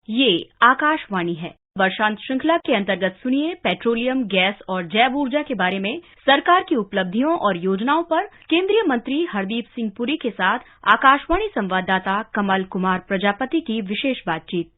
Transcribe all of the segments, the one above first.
ये आकाशवाणी है। वर्षांत श्रृंखला के अंतर्गत सुनिए पेट्रोलियम, गैस और जैव ऊर्जा के बारे में सरकार की उपलब्धियों और योजनाओं पर केंद्रीय मंत्री हरदीप सिंह पुरी के साथ आकाशवाणी संवाददाता कमल कुमार प्रजापति की विशेष बातचीत।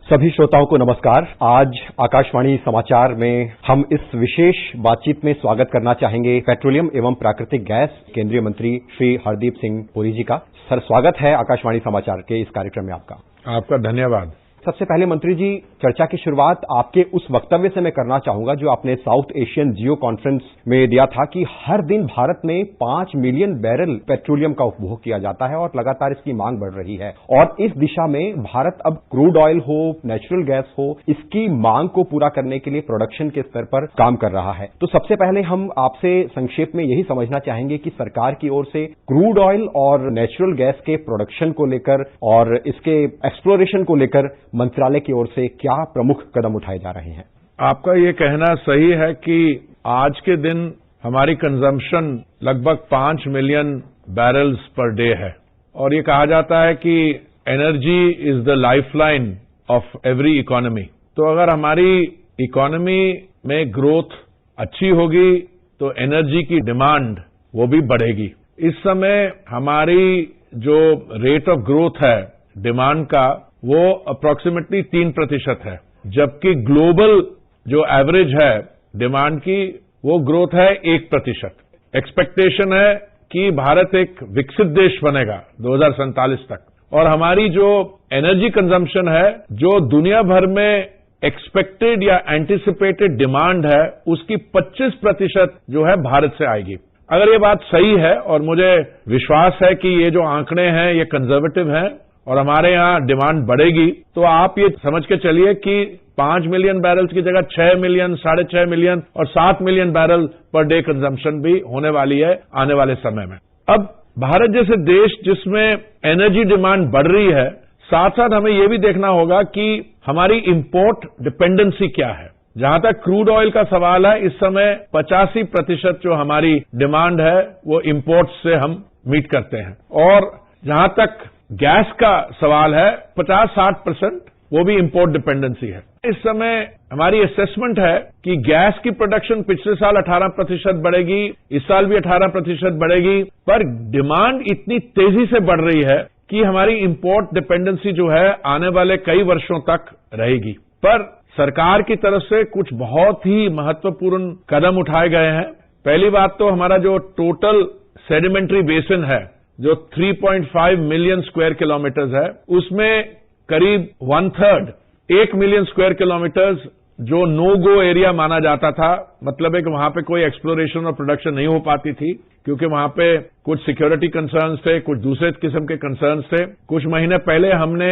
सभी श्रोताओं को नमस्कार। आज आकाशवाणी समाचार में हम इस विशेष बातचीत में स्वागत करना चाहेंगे पेट्रोलियम एवं प्राकृतिक गैस केंद्रीय मंत्री श्री हरदीप सिंह पुरी जी का। सर, स्वागत है आकाशवाणी समाचार के इस कार्यक्रम में आपका। आपका धन्यवाद। सबसे पहले मंत्री जी, चर्चा की शुरुआत आपके उस वक्तव्य से मैं करना चाहूंगा जो आपने साउथ एशियन जियो कॉन्फ्रेंस में दिया था कि हर दिन भारत में 5 मिलियन बैरल पेट्रोलियम का उपभोग किया जाता है और लगातार इसकी मांग बढ़ रही है और इस दिशा में भारत अब क्रूड ऑयल हो, नेचुरल गैस हो, इसकी मांग को पूरा करने के लिए प्रोडक्शन के स्तर पर काम कर रहा है। तो सबसे पहले हम आपसे संक्षेप में यही समझना चाहेंगे कि सरकार की ओर से क्रूड ऑयल और नेचुरल गैस के प्रोडक्शन को लेकर और इसके एक्सप्लोरेशन को लेकर मंत्रालय की ओर से क्या प्रमुख कदम उठाए जा रहे हैं? आपका ये कहना सही है कि आज के दिन हमारी कंजम्पशन लगभग 5 मिलियन बैरल्स पर डे है और ये कहा जाता है कि energy is the lifeline of every economy. तो अगर हमारी इकोनॉमी में ग्रोथ अच्छी होगी तो एनर्जी की डिमांड वो भी बढ़ेगी। इस समय हमारी जो रेट ऑफ ग्रोथ है डिमांड का वो अप्रोक्सीमेटली 3% है, जबकि ग्लोबल जो एवरेज है डिमांड की वो ग्रोथ है 1%। एक्सपेक्टेशन है कि भारत एक विकसित देश बनेगा 2047 तक और हमारी जो एनर्जी कंजम्पशन है जो दुनिया भर में एक्सपेक्टेड या एंटिसिपेटेड डिमांड है उसकी 25% जो है भारत से आएगी। अगर ये बात सही है और मुझे विश्वास है कि ये जो आंकड़े हैं ये कंजर्वेटिव हैं और हमारे यहाँ डिमांड बढ़ेगी, तो आप ये समझ के चलिए कि 5 मिलियन बैरल्स की जगह 6 मिलियन, 6.5 मिलियन और 7 million barrel per day consumption भी होने वाली है आने वाले समय में। अब भारत जैसे देश जिसमें एनर्जी डिमांड बढ़ रही है, साथ साथ हमें ये भी देखना होगा कि हमारी इंपोर्ट डिपेंडेंसी क्या है। जहां तक क्रूड ऑयल का सवाल है, इस समय 85% जो हमारी डिमांड है वो इंपोर्ट से हम मीट करते हैं और जहां तक गैस का सवाल है 50-60% वो भी इंपोर्ट डिपेंडेंसी है। इस समय हमारी असेसमेंट है कि गैस की प्रोडक्शन पिछले साल 18% बढ़ेगी, इस साल भी 18% बढ़ेगी, पर डिमांड इतनी तेजी से बढ़ रही है कि हमारी इंपोर्ट डिपेंडेंसी जो है आने वाले कई वर्षों तक रहेगी। पर सरकार की तरफ से कुछ बहुत ही महत्वपूर्ण कदम उठाए गए हैं। पहली बात तो हमारा जो टोटल सेडिमेंट्री बेसिन है जो 3.5 मिलियन स्क्वायर किलोमीटर्स है, उसमें करीब 1/3 1 मिलियन स्क्वायर किलोमीटर्स जो नो गो एरिया माना जाता था, मतलब है कि वहां पे कोई एक्सप्लोरेशन और प्रोडक्शन नहीं हो पाती थी क्योंकि वहां पे कुछ सिक्योरिटी कंसर्न्स थे, कुछ दूसरे किस्म के कंसर्न्स थे। कुछ महीने पहले हमने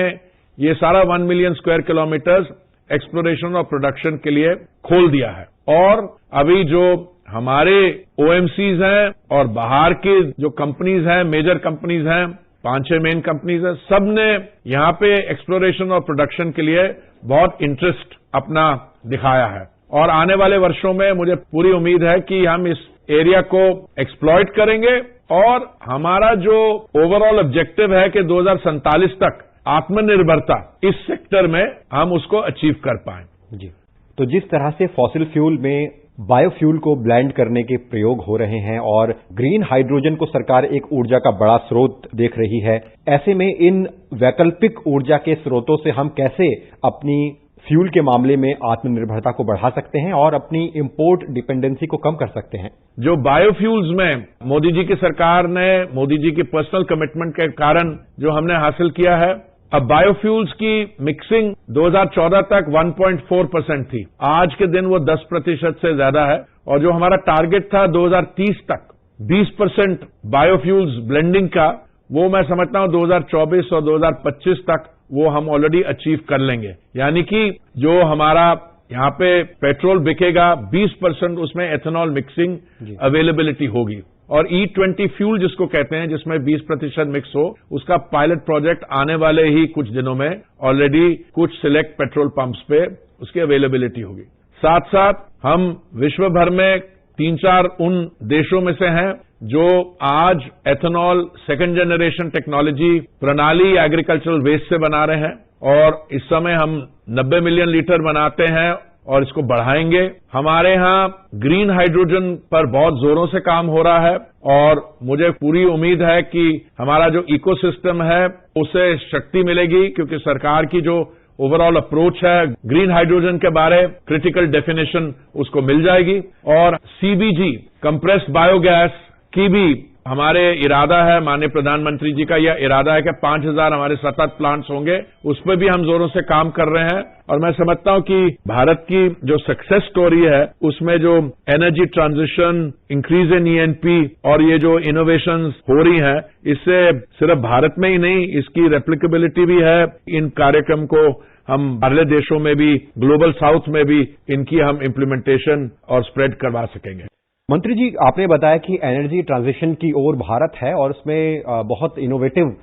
ये सारा 1 मिलियन स्क्वायर किलोमीटर्स एक्सप्लोरेशन और प्रोडक्शन के लिए खोल दिया है और अभी जो हमारे ओएमसीज हैं और बाहर की जो कंपनीज हैं, मेजर कंपनीज हैं, 5-6 मेन कंपनीज हैं, सबने यहां पे एक्सप्लोरेशन और प्रोडक्शन के लिए बहुत इंटरेस्ट अपना दिखाया है और आने वाले वर्षों में मुझे पूरी उम्मीद है कि हम इस एरिया को एक्सप्लॉइट करेंगे और हमारा जो ओवरऑल ऑब्जेक्टिव है कि 2047 तक आत्मनिर्भरता इस सेक्टर में हम उसको अचीव कर पाएं। जी, तो जिस तरह से फॉसिल फ्यूल में बायोफ्यूल को ब्लेंड करने के प्रयोग हो रहे हैं और ग्रीन हाइड्रोजन को सरकार एक ऊर्जा का बड़ा स्रोत देख रही है, ऐसे में इन वैकल्पिक ऊर्जा के स्रोतों से हम कैसे अपनी फ्यूल के मामले में आत्मनिर्भरता को बढ़ा सकते हैं और अपनी इंपोर्ट डिपेंडेंसी को कम कर सकते हैं? जो बायोफ्यूल्स में मोदी जी की सरकार ने, मोदी जी की पर्सनल कमिटमेंट के कारण जो हमने हासिल किया है, अब बायोफ्यूल्स की मिक्सिंग 2014 तक 1.4% थी, आज के दिन वो 10% से ज्यादा है और जो हमारा टारगेट था 2030 तक 20% बायोफ्यूल्स ब्लेंडिंग का, वो मैं समझता हूं 2024 और 2025 तक वो हम ऑलरेडी अचीव कर लेंगे। यानी कि जो हमारा यहां पे पेट्रोल बिकेगा 20% उसमें एथेनॉल मिक्सिंग अवेलेबिलिटी होगी और E20 फ्यूल जिसको कहते हैं, जिसमें 20% मिक्स हो, उसका पायलट प्रोजेक्ट आने वाले ही कुछ दिनों में ऑलरेडी कुछ सिलेक्ट पेट्रोल पंप्स पे उसकी अवेलेबिलिटी होगी। साथ साथ हम विश्व भर में 3-4 उन देशों में से हैं जो आज एथेनॉल सेकंड जनरेशन टेक्नोलॉजी प्रणाली एग्रीकल्चरल वेस्ट से बना रहे हैं और इस समय हम 90 मिलियन लीटर बनाते हैं और इसको बढ़ाएंगे। हमारे यहाँ ग्रीन हाइड्रोजन पर बहुत जोरों से काम हो रहा है और मुझे पूरी उम्मीद है कि हमारा जो इकोसिस्टम है उसे शक्ति मिलेगी, क्योंकि सरकार की जो ओवरऑल अप्रोच है ग्रीन हाइड्रोजन के बारे क्रिटिकल डेफिनेशन उसको मिल जाएगी। और सीबीजी कंप्रेस्ड बायोगैस की भी हमारे इरादा है, माननीय प्रधानमंत्री जी का यह इरादा है कि 5000 हमारे सतत प्लांट्स होंगे, उस पर भी हम जोरों से काम कर रहे हैं। और मैं समझता हूं कि भारत की जो सक्सेस स्टोरी है उसमें जो energy transition, increase in ENP और ये जो इनोवेशंस हो रही हैं, इससे सिर्फ भारत में ही नहीं, इसकी रेप्लिकेबिलिटी भी है। इन कार्यक्रम को हम बाहरले देशों में भी, ग्लोबल साउथ में भी इनकी हम इम्प्लीमेंटेशन और स्प्रेड करवा सकेंगे। मंत्री जी, आपने बताया कि एनर्जी ट्रांजिशन की ओर भारत है और उसमें बहुत इनोवेटिव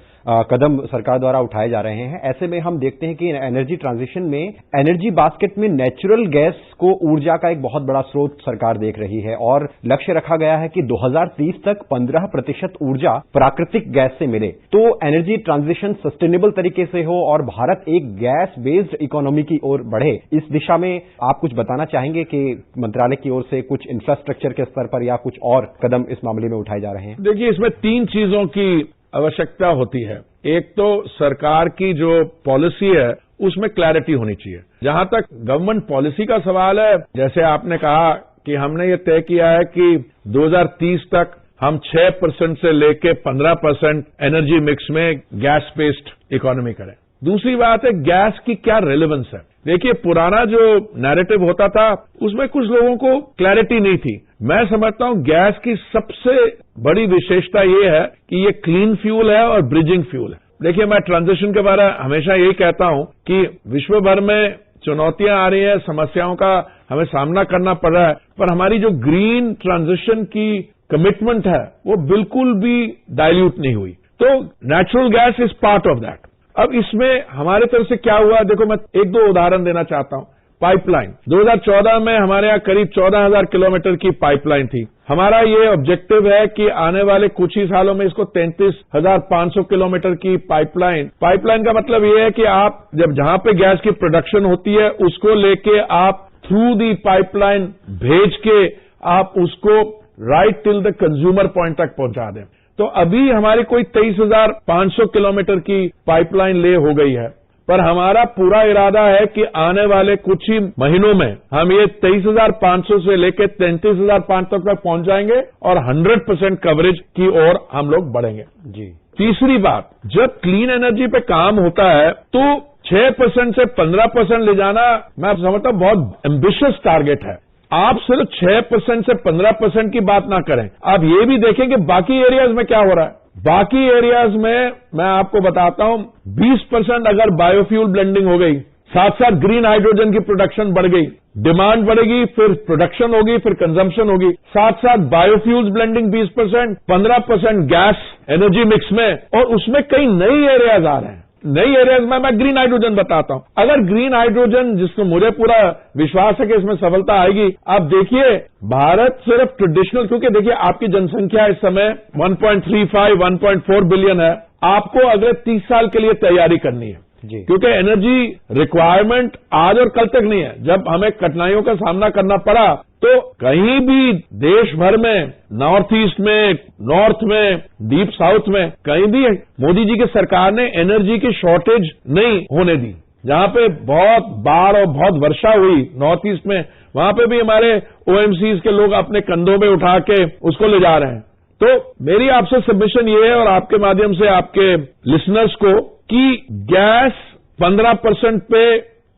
कदम सरकार द्वारा उठाए जा रहे हैं। ऐसे में हम देखते हैं कि एनर्जी ट्रांजिशन में एनर्जी बास्केट में नेचुरल गैस को ऊर्जा का एक बहुत बड़ा स्रोत सरकार देख रही है और लक्ष्य रखा गया है कि 2030 तक 15% ऊर्जा प्राकृतिक गैस से मिले। तो एनर्जी ट्रांजिशन सस्टेनेबल तरीके से हो और भारत एक गैस बेस्ड इकोनॉमी की ओर बढ़े, इस दिशा में आप कुछ बताना चाहेंगे कि मंत्रालय की ओर से कुछ इंफ्रास्ट्रक्चर के स्तर पर या कुछ और कदम इस मामले में उठाए जा रहे हैं? देखिए, इसमें 3 चीजों की आवश्यकता होती है। एक तो सरकार की जो पॉलिसी है उसमें क्लैरिटी होनी चाहिए। जहां तक गवर्नमेंट पॉलिसी का सवाल है, जैसे आपने कहा कि हमने ये तय किया है कि 2030 तक हम 6% से लेके 15% एनर्जी मिक्स में गैस बेस्ड इकोनॉमी करें। दूसरी बात है, गैस की क्या रेलेवेंस है। देखिए, पुराना जो नैरेटिव होता था उसमें कुछ लोगों को क्लैरिटी नहीं थी। मैं समझता हूं गैस की सबसे बड़ी विशेषता ये है कि ये क्लीन फ्यूल है और ब्रिजिंग फ्यूल है। देखिए, मैं ट्रांजिशन के बारे में हमेशा यही कहता हूं कि विश्व भर में चुनौतियां आ रही है, समस्याओं का हमें सामना करना पड़ रहा है, पर हमारी जो ग्रीन ट्रांजिशन की कमिटमेंट है वो बिल्कुल भी डाइल्यूट नहीं हुई। तो natural gas is part of that. अब इसमें हमारे तरफ से क्या हुआ, देखो मैं 1-2 उदाहरण देना चाहता हूं। पाइपलाइन 2014 में हमारे यहां करीब 14,000 किलोमीटर की पाइपलाइन थी। हमारा ये ऑब्जेक्टिव है कि आने वाले कुछ ही सालों में इसको 33,500 किलोमीटर की पाइपलाइन का मतलब ये है कि आप जब जहां पे गैस की प्रोडक्शन होती है उसको लेके आप थ्रू दी पाइपलाइन भेज के आप उसको right till the consumer point तक पहुंचा दें। तो अभी हमारी कोई 23,500 किलोमीटर की पाइपलाइन ले हो गई है, पर हमारा पूरा इरादा है कि आने वाले कुछ ही महीनों में हम ये 23,500 से लेकर 33,500 तक पहुंच जाएंगे और 100% कवरेज की ओर हम लोग बढ़ेंगे। जी। तीसरी बात, जब क्लीन एनर्जी पे काम होता है तो 6% से 15% ले जाना मैं समझता हूं बहुत एम्बिशियस टारगेट है। आप सिर्फ 6% से 15% की बात ना करें, आप ये भी देखें कि बाकी एरियाज में क्या हो रहा है। बाकी एरियाज में मैं आपको बताता हूं 20% अगर बायोफ्यूल ब्लेंडिंग हो गई, साथ साथ ग्रीन हाइड्रोजन की प्रोडक्शन बढ़ गई, डिमांड बढ़ेगी, फिर प्रोडक्शन होगी, फिर कंजम्पशन होगी, साथ साथ biofuels blending 20%, 15% gas energy mix में, और उसमें कई नई एरियाज आ रहे हैं। नई एरियाज में मैं ग्रीन हाइड्रोजन बताता हूं। अगर ग्रीन हाइड्रोजन, जिसमें मुझे पूरा विश्वास है कि इसमें सफलता आएगी, आप देखिए भारत सिर्फ ट्रेडिशनल, क्योंकि देखिए आपकी जनसंख्या इस समय 1.35, 1.4 बिलियन है, आपको अगले 30 साल के लिए तैयारी करनी है जी। क्योंकि एनर्जी रिक्वायरमेंट आज और कल तक नहीं है। जब हमें कठिनाइयों का सामना करना पड़ा तो कहीं भी देश भर में, नॉर्थ ईस्ट में, नॉर्थ में, डीप साउथ में, कहीं भी मोदी जी की सरकार ने एनर्जी की शॉर्टेज नहीं होने दी। जहां पे बहुत बाढ़ और बहुत वर्षा हुई नॉर्थ ईस्ट में, वहां पे भी हमारे ओएमसीज के लोग अपने कंधों में उठा के उसको ले जा रहे हैं। तो मेरी आपसे सबमिशन ये है और आपके माध्यम से आपके लिसनर्स को, कि गैस 15% पे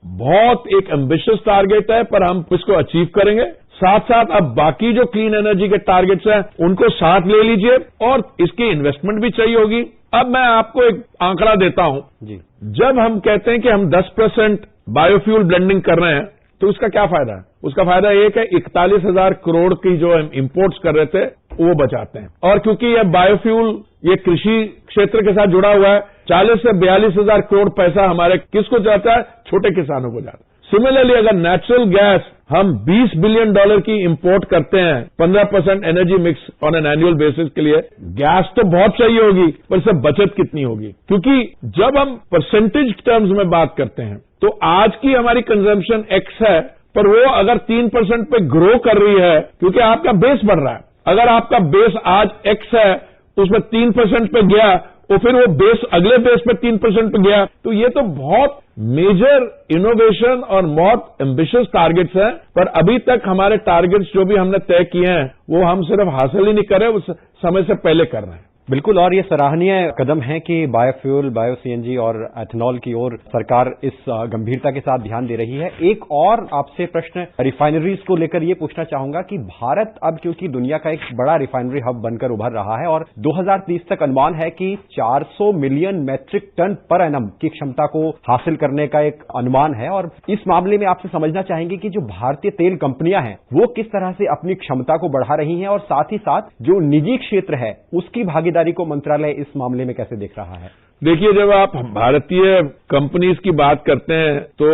बहुत एक एम्बिशियस टारगेट है, पर हम इसको अचीव करेंगे। साथ साथ अब बाकी जो क्लीन एनर्जी के टारगेट्स हैं उनको साथ ले लीजिए और इसकी इन्वेस्टमेंट भी चाहिए होगी। अब मैं आपको एक आंकड़ा देता हूं जी। जब हम कहते हैं कि हम 10% बायोफ्यूल ब्लेंडिंग कर रहे हैं तो उसका क्या फायदा है? उसका फायदा एक है 41,000 करोड़ की जो हम इंपोर्ट्स कर रहे थे वो बचाते हैं। और क्योंकि यह बायोफ्यूल ये कृषि क्षेत्र के साथ जुड़ा हुआ है, 40 से 42,000 करोड़ पैसा हमारे किसको जाता है? छोटे किसानों को जाता है। सिमिलरली अगर नेचुरल गैस हम $20 बिलियन की इंपोर्ट करते हैं 15% energy mix on an annual basis के लिए, गैस तो बहुत चाहिए होगी, पर इससे बचत कितनी होगी? क्योंकि जब हम परसेंटेज टर्म्स में बात करते हैं तो आज की हमारी कंजम्पशन X है, पर वो अगर 3% पे ग्रो कर रही है क्योंकि आपका बेस बढ़ रहा है। अगर आपका बेस आज X है तो उसमें 3% पे गया और फिर वो बेस अगले बेस पे 3% पे गया, तो ये तो बहुत मेजर इनोवेशन और बहुत एम्बिशियस टारगेट्स हैं। पर अभी तक हमारे टारगेट्स जो भी हमने तय किए हैं वो हम सिर्फ हासिल ही नहीं कर रहे, उस समय से पहले कर रहे हैं। बिल्कुल, और ये सराहनीय कदम है कि बायोफ्यूल, बायो सीएनजी और एथेनॉल की ओर सरकार इस गंभीरता के साथ ध्यान दे रही है। एक और आपसे प्रश्न रिफाइनरीज को लेकर ये पूछना चाहूंगा कि भारत अब क्योंकि दुनिया का एक बड़ा रिफाइनरी हब बनकर उभर रहा है और 2030 तक अनुमान है कि 400 million metric tonne per annum की क्षमता को हासिल करने का एक अनुमान है, और इस मामले में आपसे समझना चाहेंगे कि जो भारतीय तेल कंपनियां हैं वो किस तरह से अपनी क्षमता को बढ़ा रही हैं और साथ ही साथ जो निजी क्षेत्र है उसकी भागीदारी को मंत्रालय इस मामले में कैसे देख रहा है? देखिए, जब आप भारतीय कंपनीज की बात करते हैं तो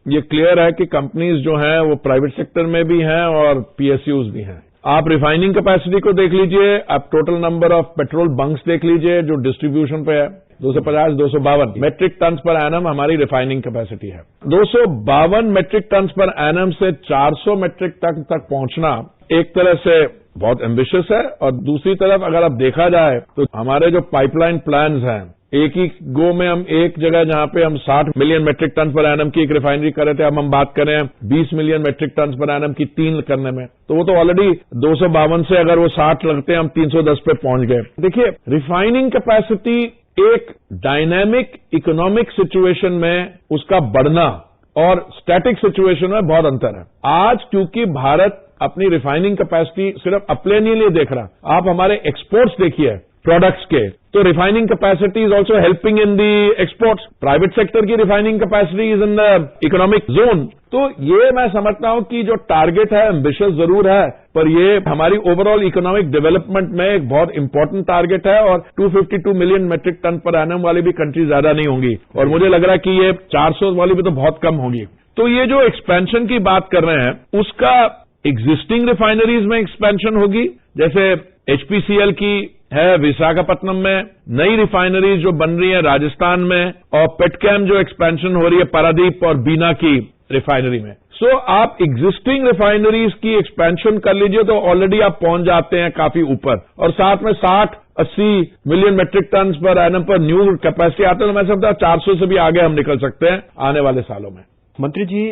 ये क्लियर है कि कंपनीज जो हैं वो प्राइवेट सेक्टर में भी हैं और पीएसयूज भी हैं। आप रिफाइनिंग कैपेसिटी को देख लीजिए, आप total number of petrol bunks देख लीजिए जो डिस्ट्रीब्यूशन पे है, 250-252 मेट्रिक टन पर एनम हमारी रिफाइनिंग कैपेसिटी है। 252 मेट्रिक टन पर एनम से 400 मेट्रिक टन तक पहुंचना एक तरह से बहुत एम्बिशियस है, और दूसरी तरफ अगर आप देखा जाए तो हमारे जो पाइपलाइन प्लान्स हैं, एक ही गो में हम एक जगह जहां पे हम 60 million metric tonne per annum की एक रिफाइनरी कर रहे थे, अब हम बात करें 20 million metric tonne per annum की 3 करने में, तो वो तो ऑलरेडी 252 से अगर वो 60 लगते हैं हम 310 पे पहुंच गए। देखिए, रिफाइनिंग कैपेसिटी एक डायनेमिक इकोनॉमिक सिचुएशन में उसका बढ़ना और स्टैटिक सिचुएशन में बहुत अंतर है। आज क्योंकि भारत अपनी रिफाइनिंग कैपेसिटी सिर्फ अपने लिए देख रहा, आप हमारे एक्सपोर्ट्स देखिए प्रोडक्ट्स के, तो refining capacity is also helping in the exports. Private sector की refining capacity is in the economic zone. तो ये मैं समझता हूं कि जो टारगेट है एम्बिशियस जरूर है, पर ये हमारी ओवरऑल इकोनॉमिक डेवलपमेंट में एक बहुत इंपॉर्टेंट टारगेट है, और 252 million metric tonne per annum वाली भी कंट्री ज्यादा नहीं होंगी, और मुझे लग रहा है कि ये 400 वाली भी तो बहुत कम होगी। तो ये जो एक्सपेंशन की बात कर रहे हैं उसका एग्जिस्टिंग रिफाइनरीज में एक्सपेंशन होगी, जैसे एचपीसीएल की है विशाखापट्टनम में, नई रिफाइनरीज जो बन रही है राजस्थान में, और पेटकेम जो एक्सपेंशन हो रही है पारादीप और बीना की रिफाइनरी में। सो आप एग्जिस्टिंग रिफाइनरीज की एक्सपेंशन कर लीजिए तो ऑलरेडी आप पहुंच जाते हैं काफी ऊपर, और साथ में 60-80 million metric tonne per annum पर न्यू कैपेसिटी आते हैं, तो मैं समझता हूं 400 से भी आगे हम निकल सकते हैं आने वाले सालों में। मंत्री जी,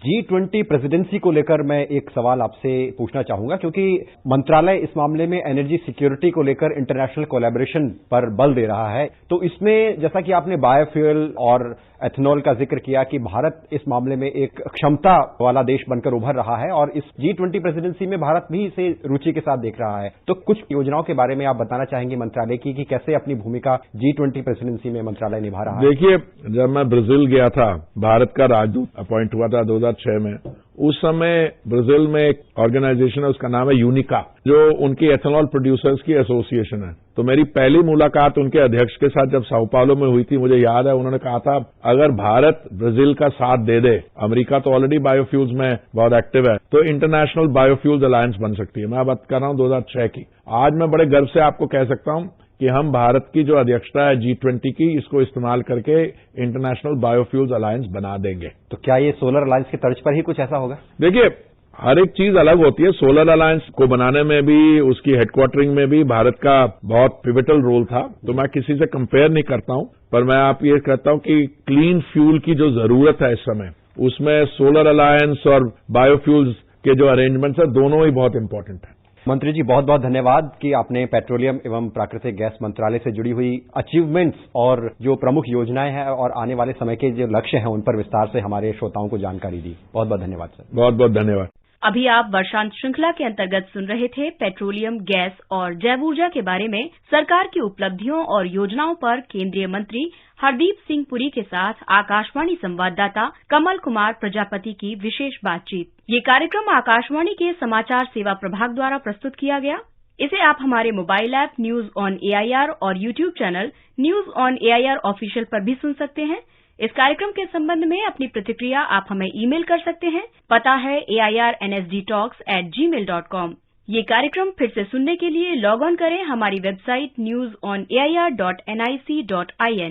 G20 प्रेसिडेंसी को लेकर मैं एक सवाल आपसे पूछना चाहूंगा, क्योंकि मंत्रालय इस मामले में एनर्जी सिक्योरिटी को लेकर इंटरनेशनल कोलैबोरेशन पर बल दे रहा है। तो इसमें जैसा कि आपने बायोफ्यूल और एथेनॉल का जिक्र किया कि भारत इस मामले में एक क्षमता वाला देश बनकर उभर रहा है, और इस G20 प्रेसिडेंसी में भारत भी इसे रुचि के साथ देख रहा है। तो कुछ योजनाओं के बारे में आप बताना चाहेंगे मंत्रालय की कि कैसे अपनी भूमिका G20 प्रेसिडेंसी में मंत्रालय निभा रहा है? देखिए, जब मैं ब्राजील गया था, भारत का राजदूत अपॉइंट हुआ था 2006 में, उस समय ब्राजील में एक ऑर्गेनाइजेशन है, उसका नाम है यूनिका, जो उनकी एथेनॉल प्रोड्यूसर्स की एसोसिएशन है। तो मेरी पहली मुलाकात उनके अध्यक्ष के साथ जब साओ पाउलो में हुई थी, मुझे याद है उन्होंने कहा था अगर भारत ब्राजील का साथ दे दे, अमेरिका तो ऑलरेडी बायोफ्यूल्स में बहुत एक्टिव है, तो इंटरनेशनल बायोफ्यूल्स अलायंस बन सकती है। मैं बात कर रहा हूं 2006 की। आज मैं बड़े गर्व से आपको कह सकता हूं कि हम भारत की जो अध्यक्षता है G20 की, इसको इस्तेमाल करके इंटरनेशनल बायोफ्यूल्स अलायंस बना देंगे। तो क्या ये सोलर अलायंस की तर्ज पर ही कुछ ऐसा होगा? देखिए, हर एक चीज अलग होती है। सोलर अलायंस को बनाने में भी, उसकी हेडक्वार्टरिंग में भी भारत का बहुत पिवटल रोल था, तो मैं किसी से कंपेयर नहीं करता हूं, पर मैं आप ये कहता हूं कि क्लीन फ्यूल की जो जरूरत है इस समय, उसमें सोलर अलायंस और बायोफ्यूल्स के जो अरेंजमेंट्स है, दोनों ही बहुत इंपॉर्टेंट है। मंत्री जी, बहुत बहुत धन्यवाद कि आपने पेट्रोलियम एवं प्राकृतिक गैस मंत्रालय से जुड़ी हुई अचीवमेंट्स और जो प्रमुख योजनाएं हैं और आने वाले समय के जो लक्ष्य हैं उन पर विस्तार से हमारे श्रोताओं को जानकारी दी। बहुत बहुत धन्यवाद सर। बहुत बहुत धन्यवाद। अभी आप वर्षांत श्रृंखला के अंतर्गत सुन रहे थे पेट्रोलियम, गैस और जैव ऊर्जा के बारे में सरकार की उपलब्धियों और योजनाओं पर केंद्रीय मंत्री हरदीप सिंह पुरी के साथ आकाशवाणी संवाददाता कमल कुमार प्रजापति की विशेष बातचीत। ये कार्यक्रम आकाशवाणी के समाचार सेवा प्रभाग द्वारा प्रस्तुत किया गया। इसे आप हमारे mobile app news on AIR और YouTube channel news on AIR official पर भी सुन सकते हैं। इस कार्यक्रम के संबंध में अपनी प्रतिक्रिया आप हमें ईमेल कर सकते हैं। पता है airnsdtalks@gmail.com। ये कार्यक्रम फिर से सुनने के लिए लॉग ऑन करें हमारी वेबसाइट newsonair.nic.in।